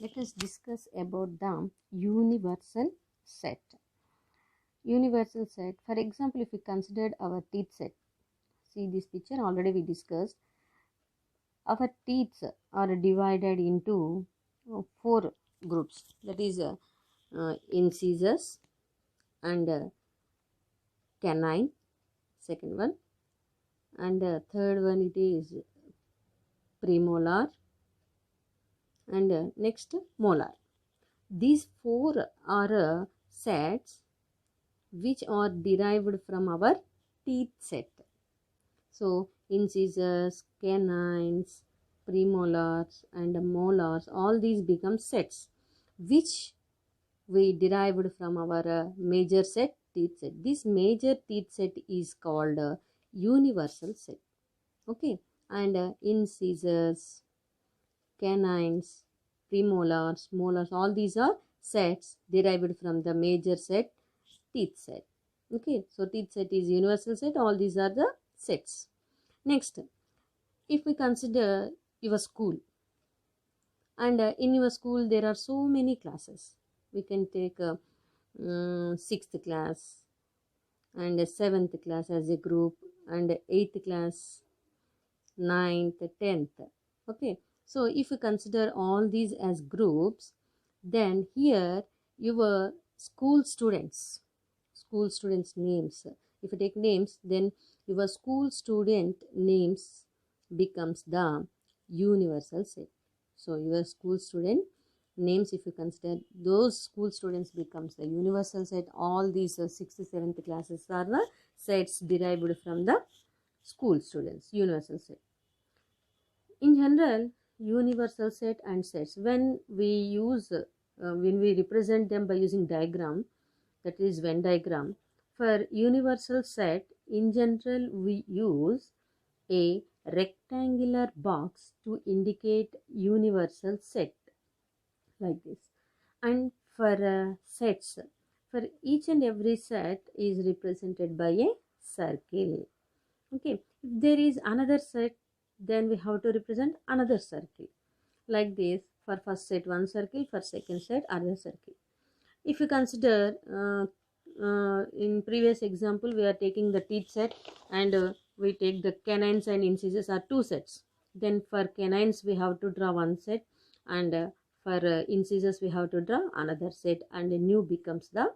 Let us discuss about the universal set. Universal set, for example, if we considered our teeth set, see this picture already we discussed. Our teeth are divided into four groups, that is incisors and canine, second one, and third one it is premolar, and next molar. These four are sets which are derived from our teeth set. So incisors, canines, premolars and molars, all these become sets which we derived from our major set, teeth set. This major teeth set is called universal set. Okay, and incisors, canines, premolars, molars, all these are sets derived from the major set, teeth set. Okay, so teeth set is universal set, all these are the sets. Next, if we consider your school, and in your school there are so many classes. We can take 6th class and 7th class as a group, and 8th class, 9th, 10th. Okay, so if you consider all these as groups, then here your school students names, if you take names, then your school student names becomes the universal set. So your school student names, if you consider those school students, becomes the universal set. All these 6th, 7th classes are the sets derived from the school students, universal set. In general, universal set and sets, when we represent them by using diagram, that is Venn diagram, for universal set, in general we use a rectangular box to indicate universal set, like this. And for sets, for each and every set is represented by a circle. Okay, if there is another set, then we have to represent another circle, like this. For first set one circle, for second set another circle. If you consider in previous example we are taking the teeth set, and we take the canines and incisors are two sets. Then for canines we have to draw one set, and for incisors we have to draw another set, and a new becomes the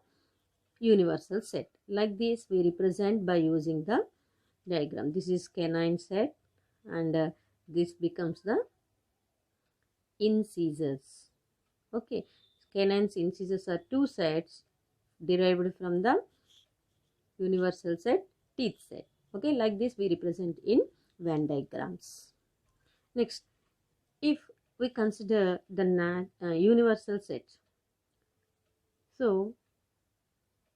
universal set. Like this we represent by using the diagram. This is canine set, and this becomes the incisors. Okay, canines, incisors are two sets derived from the universal set, teeth set. Okay, like this we represent in Venn diagrams. Next, if we consider the universal set, so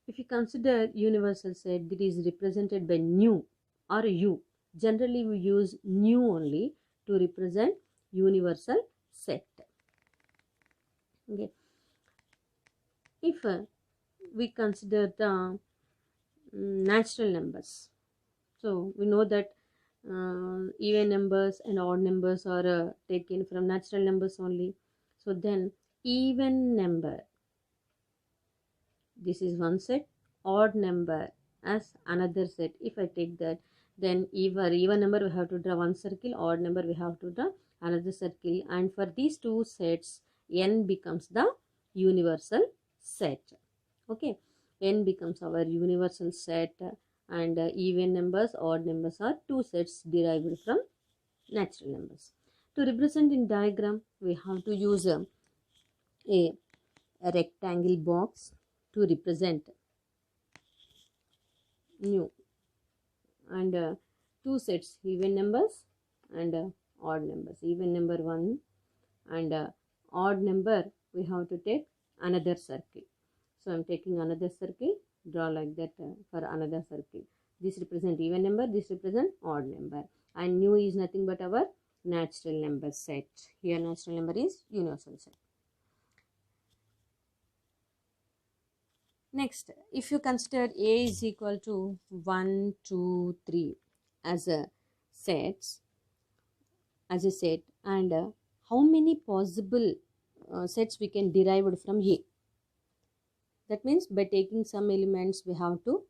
if you consider universal set, that is represented by nu or u. Generally we use nu only to represent universal set. Okay, if we consider the natural numbers, so we know that even numbers and odd numbers are taken from natural numbers only. So then even number, this is one set, odd number as another set. If I take that, then even number we have to draw one circle, odd number we have to draw another circle, and for these two sets n becomes the universal set. Okay, n becomes our universal set, and even numbers, odd numbers are two sets derived from natural numbers. To represent in diagram, we have to use a rectangle box to represent nu, and two sets, even numbers and odd numbers. Even number 1 and odd number we have to take another circle. So I am taking another circle, draw like that for another circle. This represent even number, this represent odd number, and nu is nothing but our natural number set. Here natural number is universal set. Next, if you consider A is equal to 1, 2, 3 as a set, and how many possible sets we can derive from A. That means by taking some elements we have to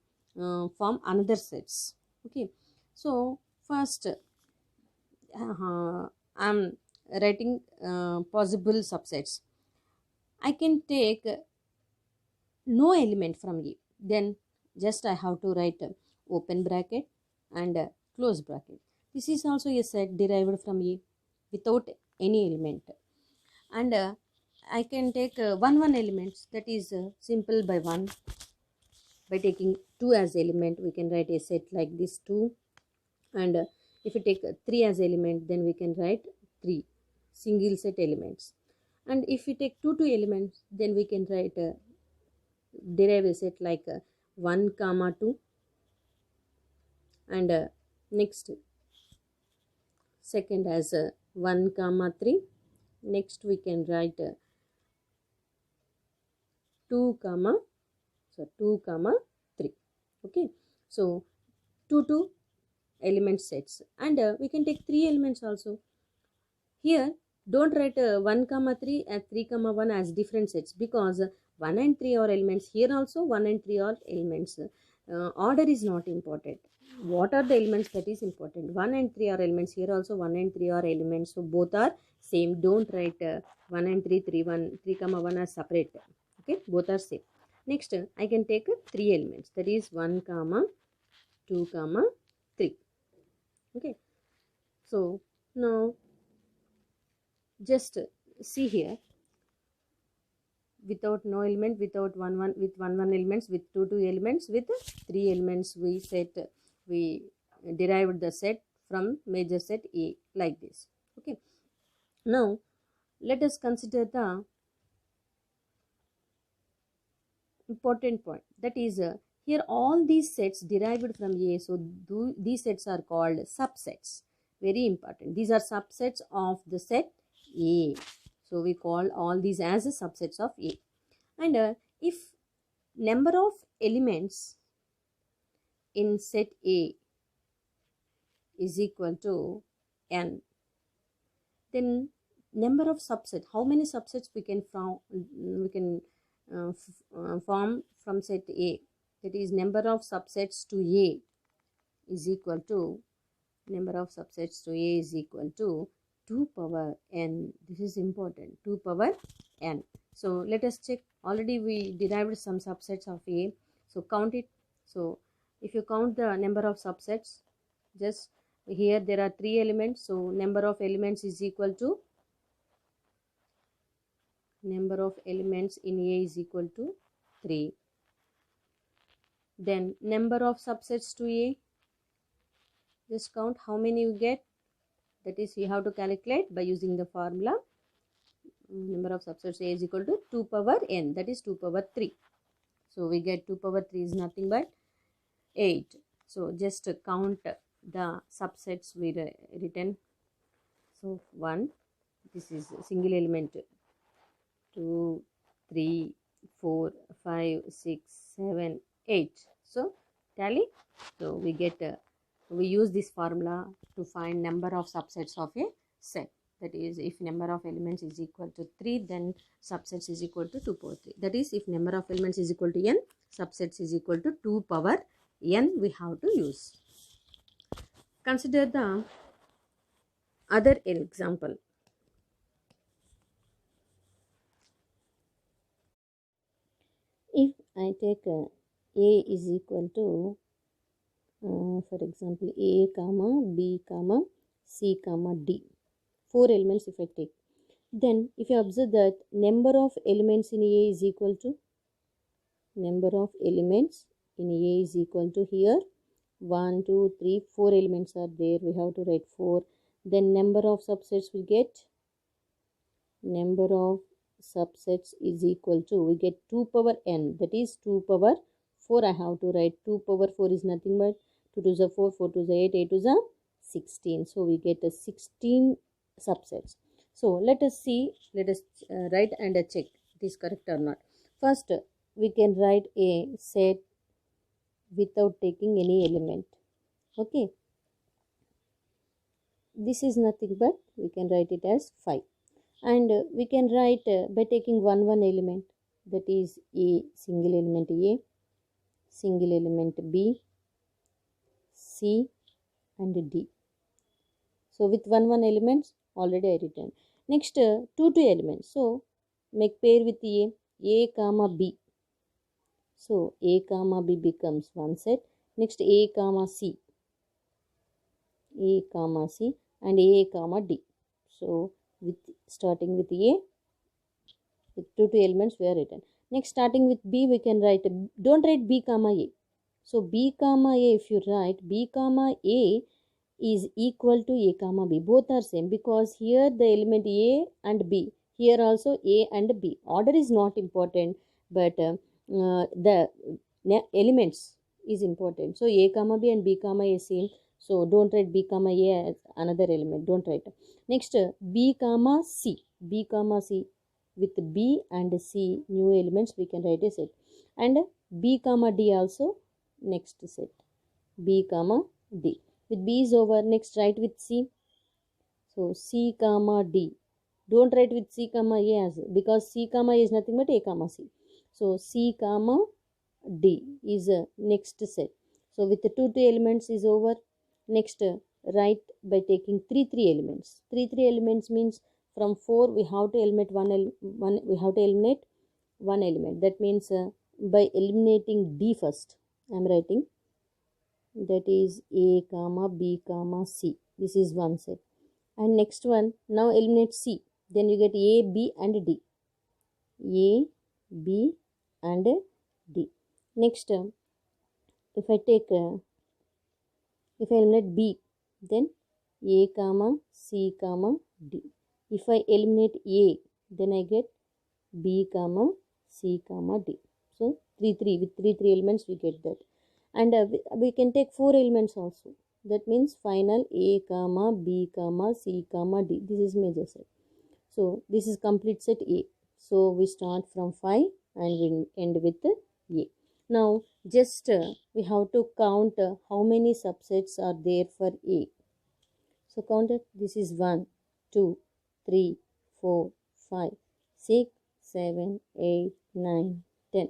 form another sets. Okay, so first I'm writing possible subsets. I can take no element from A. Then just I have to write open bracket and close bracket. This is also a set derived from A without any element. And I can take one elements, that is simple by 1. By taking 2 as element, we can write a set like this 2. And if we take 3 as element, then we can write 3 single set elements. And if we take 2 elements, then we can write derive a set like 1 comma 2. And next second as 1 comma 3. Next we can write 2 comma 3. Okay, so 2 element sets. And we can take 3 elements also. Here don't write 1 comma 3 and 3 comma 1 as different sets, because 1 and 3 are elements. Here also 1 and 3 are elements. Order is not important. What are the elements, that is important. 1 and 3 are elements. Here also 1 and 3 are elements. So both are same. Don't write 1 and 3, 3 comma 1 as separate. Okay, both are same. Next I can take 3 elements, that is 1 comma 2 comma 3. Okay, so now just see here, without no element, without 1 with 1 elements, with 2 elements, with 3 elements, we derived the set from major set A like this. Okay, now let us consider the important point, that is here all these sets derived from A, so these sets are called subsets. Very important, these are subsets of the set A. So we call all these as subsets of A. And if number of elements in set A is equal to n, then number of subsets, how many subsets we can form from set A, that is number of subsets to A is equal to 2 power n. This is important, 2 power n. So let us check. Already we derived some subsets of A, so count it. So if you count the number of subsets, just here there are 3 elements, so number of elements is equal to number of elements in A is equal to 3. Then number of subsets to A, just count how many you get, that is you have to calculate by using the formula. Number of subsets A is equal to 2 power n, that is 2 power 3. So we get 2 power 3 is nothing but 8. So just count the subsets we written. So 1, this is single element, 2, 3, 4, 5, 6, 7, 8. So tally. So we get we use this formula to find number of subsets of a set. That is, if number of elements is equal to 3, then subsets is equal to 2 power 3. That is, if number of elements is equal to n, subsets is equal to 2 power n we have to use. Consider the other example. If I take A is equal to for example A comma B comma C comma D, 4 elements if I take, then if you observe that number of elements in A is equal to here 1, 2, 3, 4 elements are there, we have to write 4. Then number of subsets we get, number of subsets is equal to, we get 2 power n, that is 2 power 4. I have to write 2 power 4 is nothing but 2 to the 4, 4 to the 8, 8 to the 16. So we get 16 subsets. So let us write and check it is correct or not. First we can write a set without taking any element. Okay, this is nothing but we can write it as 5. And we can write by taking one element, that is A, single element A, single element B, C and D. So with one elements already I written. Next two elements. So make pair with A comma B. So A comma B becomes one set. Next A comma C. A comma C and A comma D. So with starting with A, with two elements we are written. Next starting with B we can write, don't write B comma A. So B comma A, if you write B comma A is equal to A comma B. Both are same because here the element A and B. Here also A and B. Order is not important, but the elements is important. So A comma B and B comma A same. So don't write B comma A as another element. Don't write. Next B comma C. B comma C. With B and C new elements we can write a set. And B comma D also next set. B comma D. With B is over, next write with C. So C comma D. Don't write with C comma A as, because C comma A is nothing but A comma C. So C comma D is a next set. So with the two elements is over. Next write by taking three elements. Three elements means from 4 we have to eliminate one element. That means by eliminating D first. I am writing, that is A comma B comma C. This is one set. And next one, now eliminate C. Then you get A, B and D. A, B and D. Next, if I eliminate B, then A comma C comma D. If I eliminate A, then I get B comma C comma D. So with three elements we get that. And we can take 4 elements also. That means final A comma B comma C comma D. This is major set. So this is complete set A. So we start from 5 and we end with A. Now just we have to count how many subsets are there for A. So count it. This is 1, 2, 3, 4, 5, 6, 7, 8, 9, 10,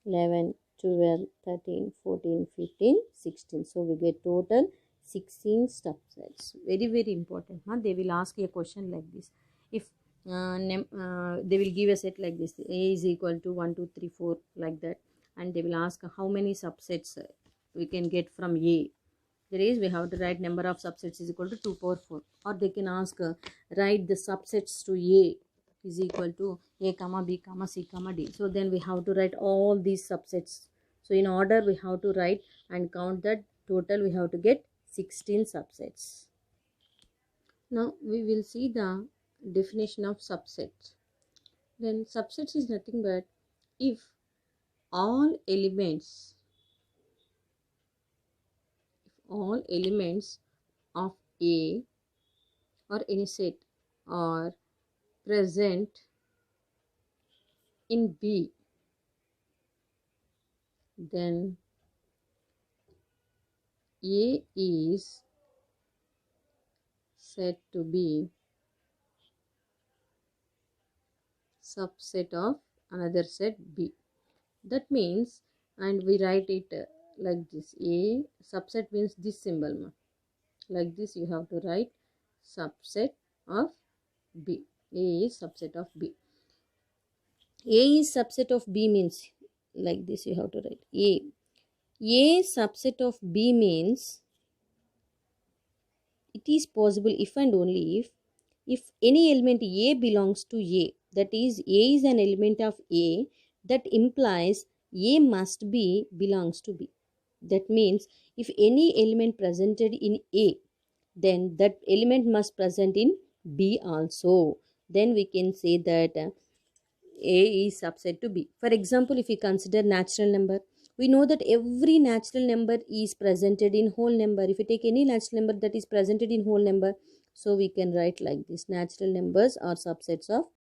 11, 12, 13, 14, 15, 16. So we get total 16 subsets. Very important. They will ask a question like this. If they will give a set like this, A is equal to 1, 2, 3, 4 like that, and they will ask how many subsets we can get from A. There is, we have to write number of subsets is equal to 2 power 4. Or they can ask write the subsets to A is equal to A comma B comma C comma D. So then we have to write all these subsets. So in order we have to write and count that. Total we have to get 16 subsets. Now we will see the definition of subsets. Then subsets is nothing but if all elements of A or any set are present in B, then A is said to be subset of another set B. That means, and we write it like this. A subset means this symbol. Like this you have to write subset of B. A is subset of B. A is subset of B means like this you have to write A. A subset of B means it is possible if and only if any element A belongs to A, that is A is an element of A, that implies A must be belongs to B. That means if any element presented in A, then that element must present in B also. Then we can say that A is subset to B. For example, if we consider natural number, we know that every natural number is presented in whole number. If you take any natural number that is presented in whole number, so we can write like this: natural numbers are subsets of